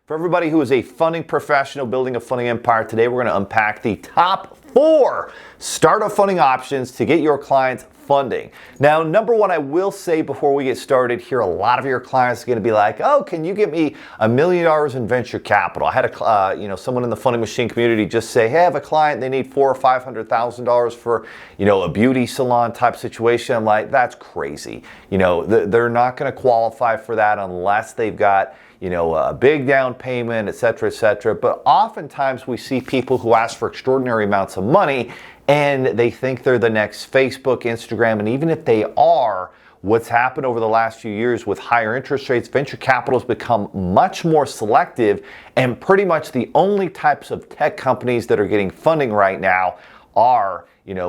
For everybody who is a funding professional building a funding empire, today we're going to unpack the top 4 startup funding options to get your clients funding. Now, number one, I will say before we get started here, a lot of your clients are going to be like, "Oh, can you get me $1 million in venture capital?" I had someone in the funding machine community just say, "Hey, I have a client, they need $400,000 or $500,000 for, a beauty salon type situation." I'm like, that's crazy. They're not going to qualify for that unless they've got a big down payment, et cetera, et cetera. But oftentimes we see people who ask for extraordinary amounts of money and they think they're the next Facebook, Instagram, and even if they are, what's happened over the last few years with higher interest rates, venture capital has become much more selective, and pretty much the only types of tech companies that are getting funding right now are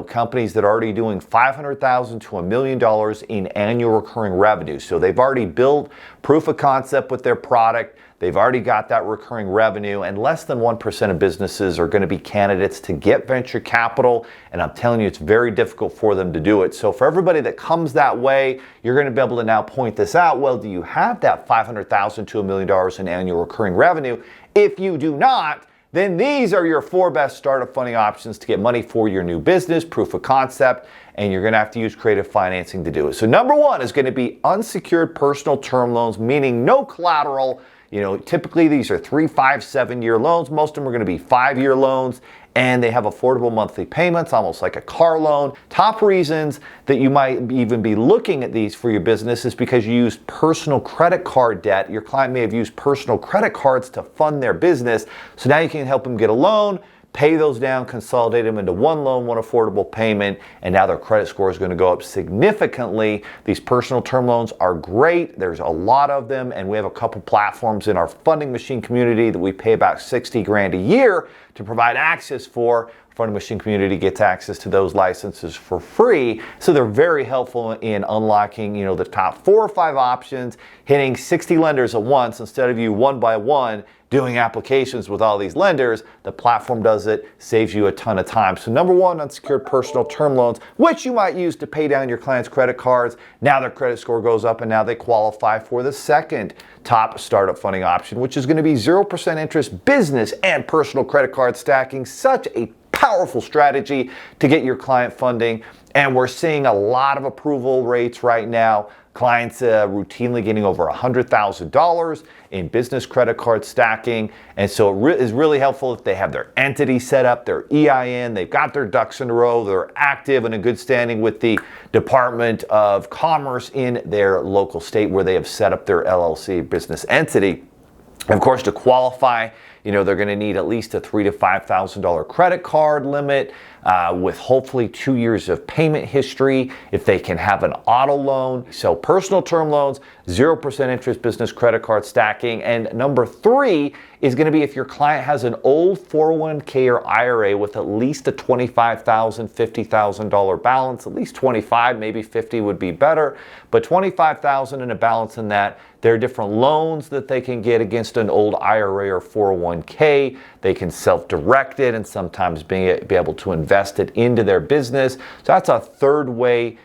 companies that are already doing $500,000 to $1 million in annual recurring revenue. So they've already built proof of concept with their product. They've already got that recurring revenue, and less than 1% of businesses are going to be candidates to get venture capital. And I'm telling you, it's very difficult for them to do it. So for everybody that comes that way, you're going to be able to now point this out. Well, do you have that $500,000 to $1 million in annual recurring revenue? If you do not, then these are your 4 best startup funding options to get money for your new business, proof of concept, and you're going to have to use creative financing to do it. So number 1 is going to be unsecured personal term loans, meaning no collateral. Typically these are 3, 5, 7-year loans. Most of them are going to be 5-year loans, and they have affordable monthly payments, almost like a car loan. Top reasons that you might even be looking at these for your business is because you use personal credit card debt. Your client may have used personal credit cards to fund their business. So now you can help them get a loan, pay those down, consolidate them into one loan, one affordable payment, and now their credit score is going to go up significantly. These personal term loans are great. There's a lot of them, and we have a couple platforms in our funding machine community that we pay about $60,000 a year to provide access for. Funding machine community gets access to those licenses for free. So they're very helpful in unlocking, the top 4 or 5 options, hitting 60 lenders at once instead of you one by one doing applications with all these lenders. The platform does it, saves you a ton of time. So number 1, unsecured personal term loans, which you might use to pay down your clients' credit cards. Now their credit score goes up and now they qualify for the second top startup funding option, which is going to be 0% interest business and personal credit card stacking. Such a powerful strategy to get your client funding. And we're seeing a lot of approval rates right now. Clients routinely getting over $100,000 in business credit card stacking. And so it is really helpful if they have their entity set up, their EIN, they've got their ducks in a row, they're active and in good standing with the Department of Commerce in their local state where they have set up their LLC business entity. And of course, to qualify, they're going to need at least a $3,000 to $5,000 credit card limit with hopefully 2 years of payment history if they can have an auto loan. So personal term loans, 0% interest business credit card stacking. And number 3 is going to be if your client has an old 401k or IRA with at least a $25,000, $50,000 balance, at least 25, maybe 50 would be better, but 25,000 and a balance in that. There are different loans that they can get against an old IRA or 401k. They can self-direct it and sometimes be able to invest it into their business. So that's a third way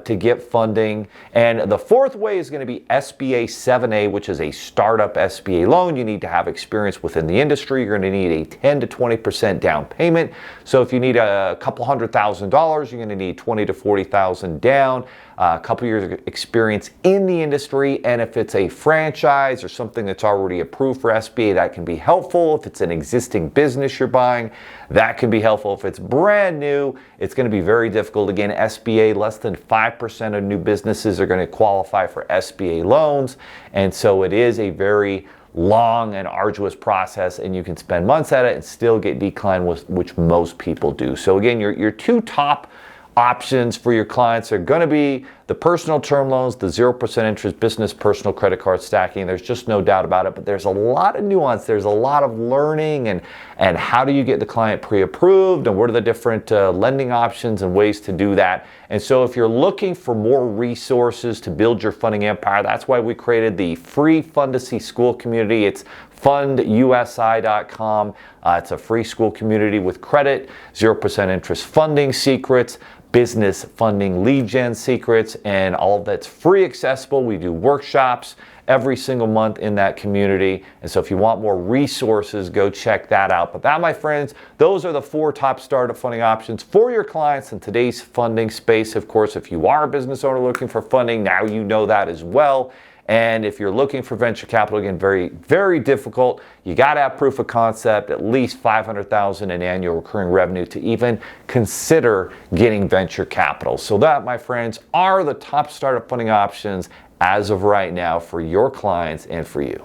to get funding. And the fourth way is going to be SBA 7A, which is a startup SBA loan. You need to have experience within the industry. You're going to need a 10 to 20% down payment. So if you need a couple $100,000, you're going to need 20 to 40,000 down. A couple years of experience in the industry, and if it's a franchise or something that's already approved for SBA, that can be helpful. If it's an existing business you're buying, that can be helpful. If it's brand new, it's going to be very difficult. Again, SBA, less than 5% of new businesses are going to qualify for SBA loans, and so it is a very long and arduous process, and you can spend months at it and still get declined, which most people do. So again, your 2 top options for your clients are going to be the personal term loans, the 0% interest business personal credit card stacking. There's just no doubt about it, but there's a lot of nuance. There's a lot of learning and how do you get the client pre-approved and what are the different lending options and ways to do that. And so if you're looking for more resources to build your funding empire, that's why we created the free Fundacy School community. It's fundusi.com. It's a free school community with credit, 0% interest funding secrets, business funding lead gen secrets, and all of that's free accessible. We do workshops every single month in that community. And so if you want more resources, go check that out. But that, my friends, those are the 4 top startup funding options for your clients in today's funding space. Of course, if you are a business owner looking for funding, now you know that as well. And if you're looking for venture capital, again, very, very difficult. You got to have proof of concept, at least $500,000 in annual recurring revenue to even consider getting venture capital. So that, my friends, are the top startup funding options as of right now for your clients and for you.